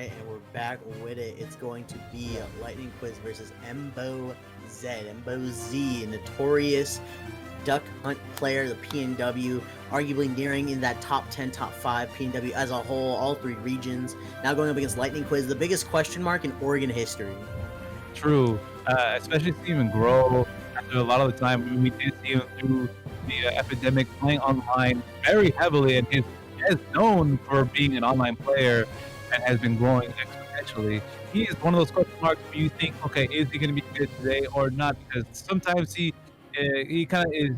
right, and we're back with it. It's going to be Lightning Quiz versus Embo Z, notorious duck hunt player, the PNW, arguably nearing in that top 10, top 5 PNW as a whole, all three regions. Now going up against Lightning Quiz, the biggest question mark in Oregon history. True, especially seeing him grow after a lot of the time. We did see him through the epidemic playing online very heavily, and he is known for being an online player and has been growing exponentially. He is one of those question marks where you think, okay, is he going to be good today or not? Because sometimes he kind of is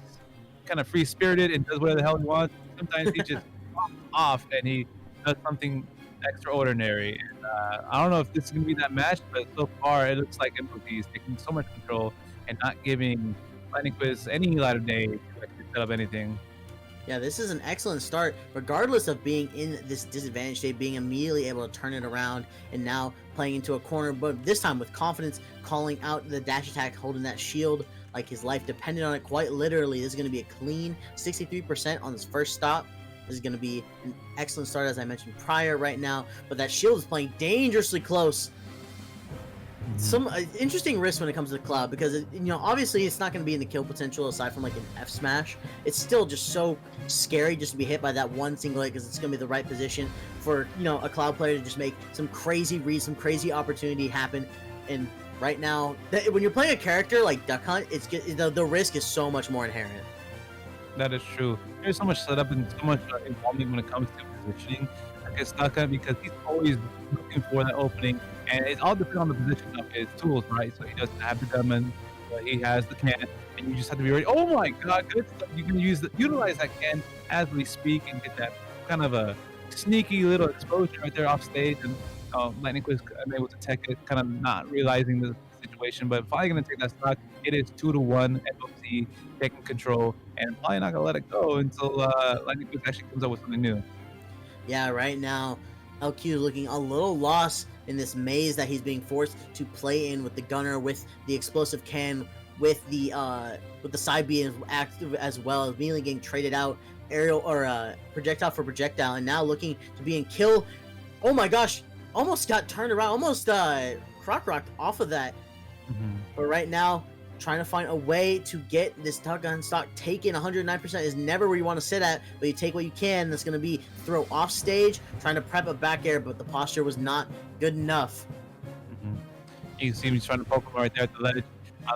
kind of free spirited and does whatever the hell he wants. Sometimes he just pops off and he does something extraordinary. And I don't know if this is going to be that match, but so far it looks like MLB is taking so much control and not giving Lightning Quiz any light of day to actually set up anything. Yeah, this is an excellent start, regardless of being in this disadvantage state, being immediately able to turn it around and now playing into a corner, but this time with confidence, calling out the dash attack, holding that shield like his life depended on it. Quite literally, this is going to be a clean 63% on his first stop. This is going to be an excellent start, as I mentioned prior right now, but that shield is playing dangerously close. Some interesting risks when it comes to the Cloud, because obviously it's not going to be in the kill potential aside from like an F smash. It's still just so scary just to be hit by that one single hit, because it's going to be the right position for a Cloud player to just make some crazy read, some crazy opportunity happen. And right now, when you're playing a character like Duck Hunt, the risk is so much more inherent. That is true. There's so much setup and so much involvement when it comes to positioning against Duck Hunt, because he's always looking for that opening, and it all depends on the position of his tools, right? So he doesn't have the gunman, but he has the can, and you just have to be ready. Oh my god, good stuff. You can utilize that can as we speak and get that kind of a sneaky little explosion right there off stage, and Lightning Quiz unable to tech it, kind of not realizing the situation, but probably going to take that stock. It is 2-1 FOC taking control, and probably not going to let it go until Lightning Quiz actually comes up with something new. Yeah, right now, LQ is looking a little lost in this maze that he's being forced to play in with the gunner, with the explosive can, with the side B active as well, as immediately getting traded out, aerial or projectile for projectile, and now looking to be in kill. Oh my gosh, almost got turned around, almost croc rocked off of that. But right now, trying to find a way to get this Duck Gun stock taken. 109% is never where you want to sit at, but you take what you can. That's going to be throw off stage, trying to prep a back air, but the posture was not good enough. You can see him trying to poke him right there at the ledge,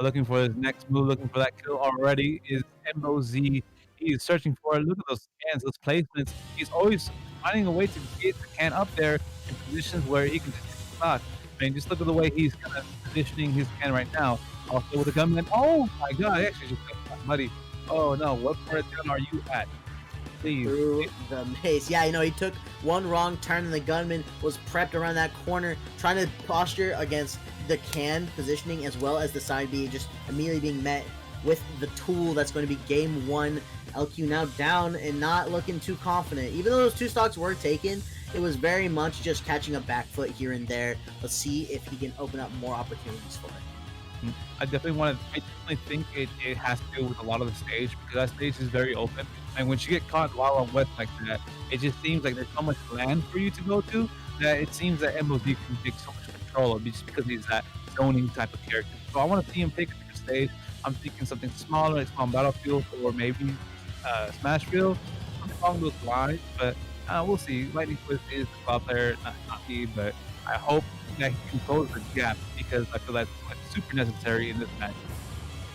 looking for his next move, looking for that kill already. Is MOZ. He's searching for it. Look at those cans, those placements. He's always finding a way to get the can up there in positions where he can just take the stock. I mean, just look at the way he's kind of positioning his can right now. Also with the gunman. Oh my god, I actually just got muddy. Oh no, what part of town are you at? Please. Through the maze. Yeah, he took one wrong turn and the gunman was prepped around that corner, trying to posture against the can positioning as well as the side B, just immediately being met with the tool that's going to be game one. LQ now down and not looking too confident. Even though those two stocks were taken, it was very much just catching a back foot here and there. Let's see if he can open up more opportunities for it. I definitely think it has to do with a lot of the stage, because that stage is very open, and when you get caught while on west like that, it just seems like there's so much land for you to go to that it seems that MLB can take so much control of, just because he's that zoning type of character. So I want to see him take a different stage. I'm thinking something smaller, like Spawn Battlefield, or maybe Smashville, something along those lines, but we'll see. Lightning Quiz is the cloud player, not me, but I hope that he can close the gap, because I feel that's super necessary in this match.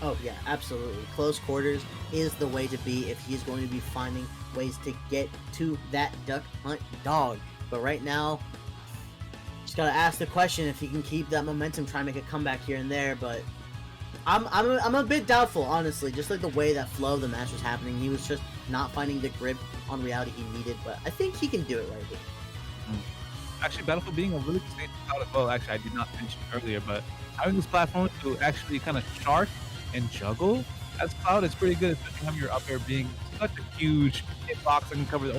Oh yeah, absolutely. Close quarters is the way to be if he's going to be finding ways to get to that Duck Hunt dog. But right now, just gotta ask the question if he can keep that momentum, try and make a comeback here and there. But I'm a bit doubtful, honestly. Just like the way that flow of the match was happening, he was just not finding the grip on reality he needed. But I think he can do it right here. Actually, Battlefield being a really good stage cloud as well. Actually, I did not mention earlier, but having this platform to actually kind of shark and juggle as cloud is pretty good, especially having your up air being such a huge hitbox that can cover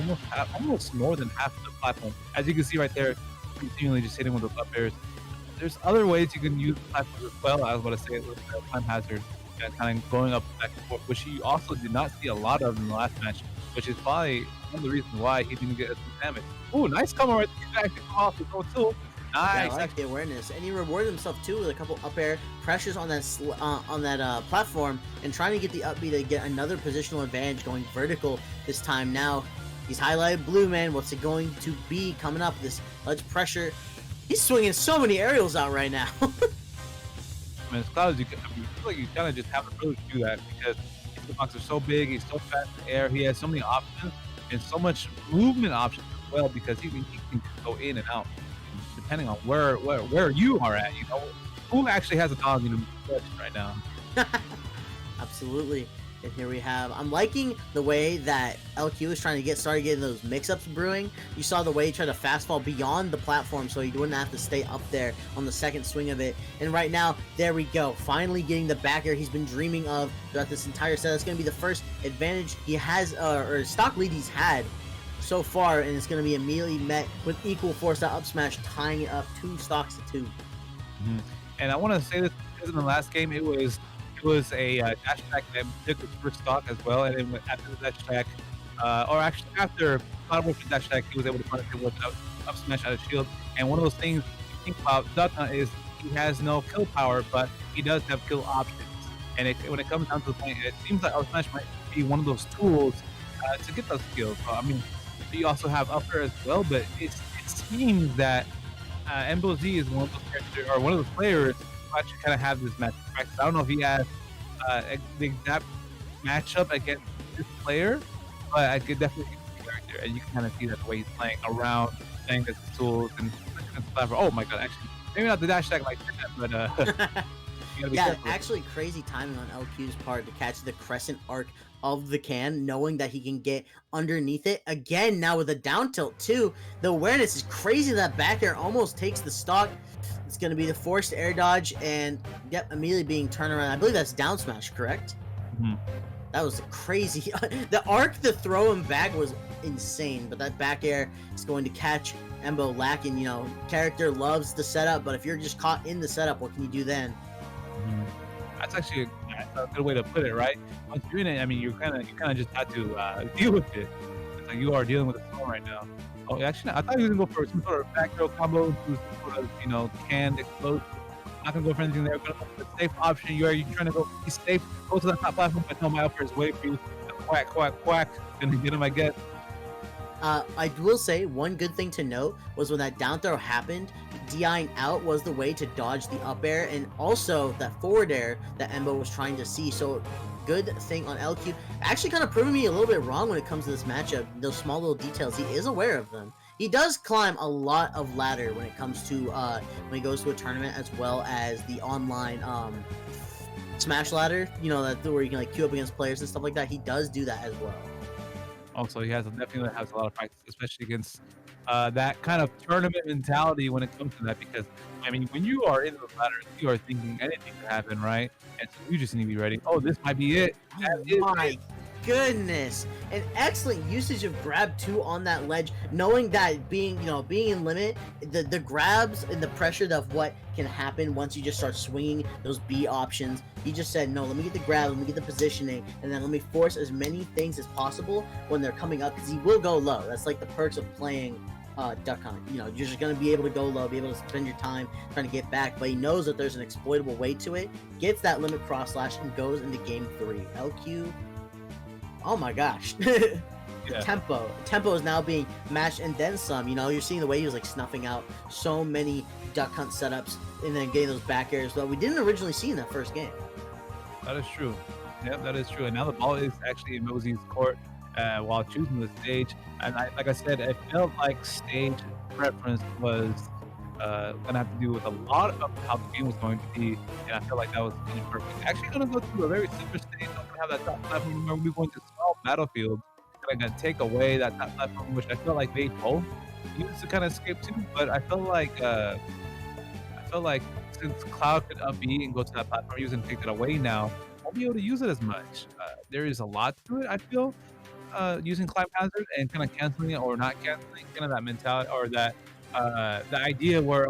almost more than half of the platform. As you can see right there, continually just hitting with those up airs. There's other ways you can use the platform as well. I was about to say with the time hazard and kind of going up back and forth, which he also did not see a lot of in the last match, which is probably one of the reasons why he didn't get as much damage. Oh, nice combo right there. He actually come off his own tool. Yeah, I Nice. like the awareness, and he rewarded himself too with a couple up air pressures on that platform, and trying to get the up B to get another positional advantage, going vertical this time. Now he's highlighted blue, man. What's it going to be coming up? This ledge pressure. He's swinging so many aerials out right now. I mean, as clouds, I feel like you kind of just have to really do that because the box are so big, he's so fast in the air, he has so many options and so much movement options as well because he can just go in and out depending on where you are at. You know, who actually has a dog in the question right now? Absolutely. And here we have. I'm liking the way that LQ is trying to started getting those mix-ups brewing. You saw the way he tried to fast fall beyond the platform so he wouldn't have to stay up there on the second swing of it. And right now, there we go. Finally getting the back air he's been dreaming of throughout this entire set. It's going to be the first advantage he has, or stock lead he's had so far, and it's going to be immediately met with equal force. That up smash tying it up 2 stocks to 2. Mm-hmm. And I want to say this because in the last game it was a dash attack that took his first stock as well, and then after the dash attack, or actually after Cloud Warfare dash attack, he was able to punish it with up smash out of shield. And one of those things you think about Duck Hunt is he has no kill power, but he does have kill options. And when it comes down to the point, it seems like up smash might be one of those tools to get those kills. So, I mean, you also have up air as well, but it seems that MBOZ is one of those characters or one of those players actually kind of have this match practice. I don't know if he has the exact matchup against this player, but I could definitely see the character, and you can kind of see that the way he's playing around, playing his tools, and oh my god, actually, maybe not the dash attack like that, but you gotta be yeah, careful. actually crazy timing on LQ's part to catch the crescent arc of the can, knowing that he can get underneath it again now with a down tilt too. The awareness is crazy. That back air almost takes the stock. It's going to be the forced air dodge, and yep, immediately being turned around. I believe that's down smash, correct? Mm-hmm. That was crazy. The arc to throw him back was insane, but that back air is going to catch Embo lacking. You know, character loves the setup, but if you're just caught in the setup, what can you do then? Mm-hmm. That's actually a good way to put it, right? Once you're in it, I mean, you kind of just have to deal with it. It's like you are dealing with the storm right now. Oh, actually, I thought he was gonna go for some sort of back throw combo, do some sort of, canned explode. Not gonna go for anything there. Gonna go for the safe option. You're trying to go be safe. Go to the top platform, but no, my upper is waiting for you. Quack, quack, quack. Gonna get him, I guess. I will say one good thing to note was when that down throw happened, DIing out was the way to dodge the up air, and also that forward air that Embo was trying to see. So good thing on LQ. Actually kind of proving me a little bit wrong when it comes to this matchup. Those small little details, he is aware of them. He does climb a lot of ladder when it comes to when he goes to a tournament, as well as the online Smash ladder, that where you can like queue up against players and stuff like that. He does do that as well. Also, he definitely has a lot of practice, especially against that kind of tournament mentality when it comes to that. Because I mean, when you are in the ladder, you are thinking anything could happen, right? And so you just need to be ready. Oh, this might be it. Oh my goodness! An excellent usage of grab 2 on that ledge, knowing that being in limit, the grabs and the pressure of what can happen once you just start swinging those B options. He just said, no, let me get the grab, let me get the positioning, and then let me force as many things as possible when they're coming up, because he will go low. That's like the perks of playing Duck Hunt. You're just going to be able to go low, be able to spend your time trying to get back, but he knows that there's an exploitable way to it, gets that limit cross slash, and goes into game 3. LQ, oh my gosh. Yeah. Tempo is now being matched and then some. You're seeing the way he was like snuffing out so many Duck Hunt setups and then getting those back airs that we didn't originally see in that first game. That is true. Yep, that is true. And now the ball is actually in Mosey's court while choosing the stage. And like I said, it felt like stage preference was going to have to do with a lot of how the game was going to be. And I feel like that was really perfect. Actually going to go to a very similar stage. I'm going to have that top platform where we're going to small battlefield. Going to take away that top platform, which I felt like they both used to kind of escape to. But I felt like since Cloud could up B and go to that platform, he was going to take it away now. Won't be able to use it as much. There is a lot to it, I feel, using Climb Hazard and kind of canceling it or not canceling, kind of that mentality or that the idea where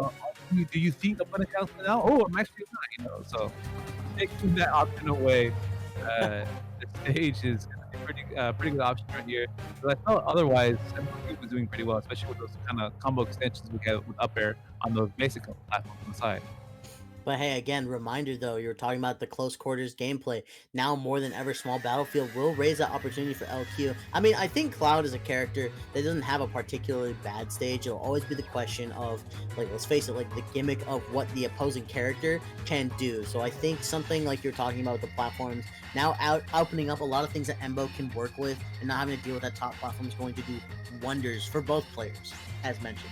do you think I'm going to cancel it now? Oh, I'm actually not, So taking that option away, the stage is going to be pretty good option right here. But I felt otherwise, MLQ was doing pretty well, especially with those kind of combo extensions we get with up air on those basic platforms on the side. But hey, again, reminder though, you were talking about the close quarters gameplay. Now more than ever, Small Battlefield will raise that opportunity for LQ. I mean, I think Cloud is a character that doesn't have a particularly bad stage. It'll always be the question of, like, let's face it, like the gimmick of what the opposing character can do. So I think something like you're talking about with the platforms, now opening up a lot of things that Embo can work with and not having to deal with that top platform is going to do wonders for both players, as mentioned.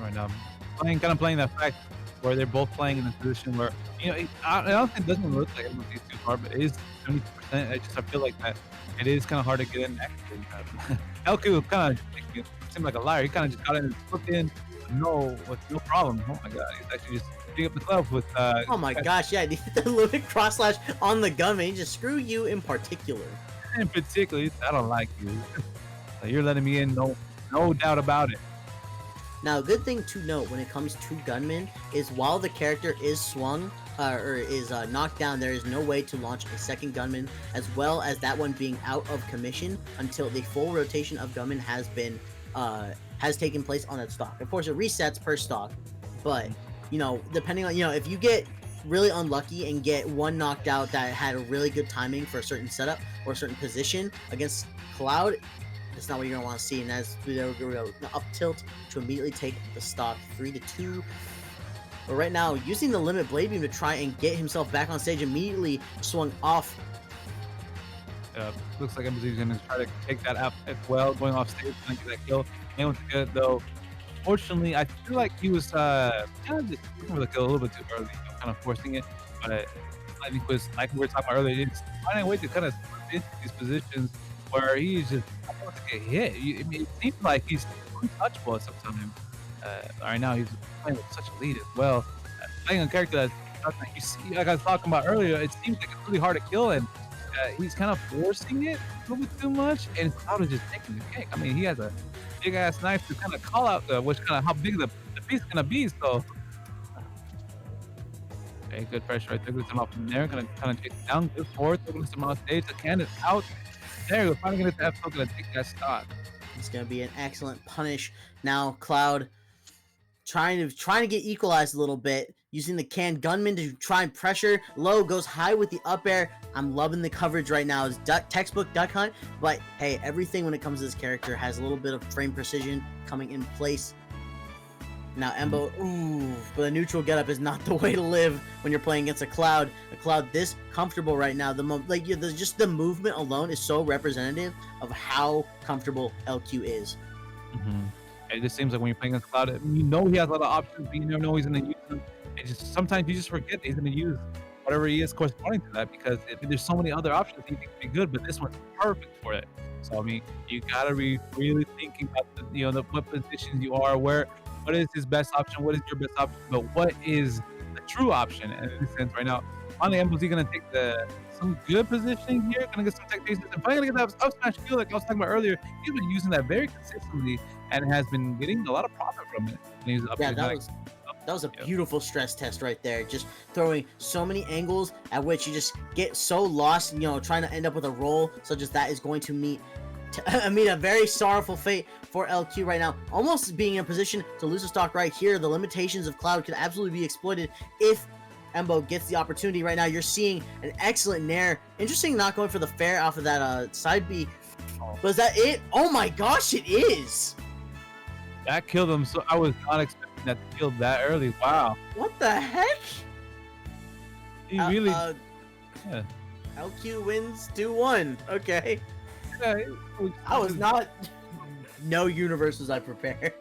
Right now, kind of playing that fact where they're both playing in a position where, I don't think it doesn't look like everyone's too far, but it is 70%. I feel like that it is kind of hard to get in. Actually, LQ kind of seemed like a liar. He kind of just got in and slipped in, with no problem. Oh my god, he's actually just picking up the club with. Oh my gosh, yeah, the little cross slash on the gun, man. Just screw you in particular. In particular, I don't like you. You're letting me in, no doubt about it. Now, a good thing to note when it comes to gunmen is while the character is swung or is knocked down, there is no way to launch a second gunman, as well as that one being out of commission until the full rotation of gunmen has taken place on that stock. Of course, it resets per stock, but depending on if you get really unlucky and get one knocked out that had a really good timing for a certain setup or a certain position against Cloud, that's not what you're gonna want to see. And as we go up tilt to immediately take the stock 3-2. But right now, using the limit blade beam to try and get himself back on stage, immediately swung off. Looks like MBZ's gonna try to take that out as well, going off stage, trying to get that kill. Able to get it though. Fortunately, I feel like he was kind of just looking for the kill a little bit too early, kind of forcing it. But LightningQuiz, like we were talking about earlier, just finding a way to kind of slip into these positions where he's just able to get hit. It seems like he's untouchable at some time. Right now, he's playing with such a lead as well. Playing a character that you see, like I was talking about earlier, it seems like it's really hard to kill, and he's kind of forcing it a little bit too much, and Cloud is just taking the cake. I mean, he has a big ass knife to kind of call out how big the piece is gonna be. So, okay, good pressure right there. Good time out from there. Gonna kind of chase it down. Good forward. Taking some on stage. The can is out. There we go. Finally gonna get the F. Gonna take that stock. It's gonna be an excellent punish. Now Cloud trying to get equalized a little bit, using the can gunman to try and pressure. Low goes high with the up air. I'm loving the coverage right now. It's textbook duck hunt, but hey, everything when it comes to this character has a little bit of frame precision coming in place. Now Embo, but a neutral getup is not the way to live when you're playing against a Cloud this comfortable right now. Just the movement alone is so representative of how comfortable LQ is. It just seems like when you're playing against Cloud, he has a lot of options, but you never know he's going to use them. Sometimes you just forget he's going to use whatever he is corresponding to that, because there's so many other options he thinks would be good, but this one's perfect for it. So I mean, you gotta be really thinking about what positions you are, what is his best option, what is your best option, but what is the true option. And in this sense, right now, finally, MBZ gonna take some good positioning here, gonna get some tech bases, and finally gonna get that up smash kill like I was talking about earlier. He's been using that very consistently and has been getting a lot of profit from it. That was a beautiful stress test right there. Just throwing so many angles at which you just get so lost, trying to end up with a roll such as that is going to meet a very sorrowful fate for LQ right now. Almost being in a position to lose a stock right here. The limitations of Cloud could absolutely be exploited if Embo gets the opportunity. Right now, you're seeing an excellent nair. Interesting not going for the fair off of that side B. Was that it? Oh my gosh, it is! That killed him, so I was not expecting that to kill that early. Wow. What the heck? He really... yeah. LQ wins 2-1. Okay. Yeah, I was not... No universe was I prepared.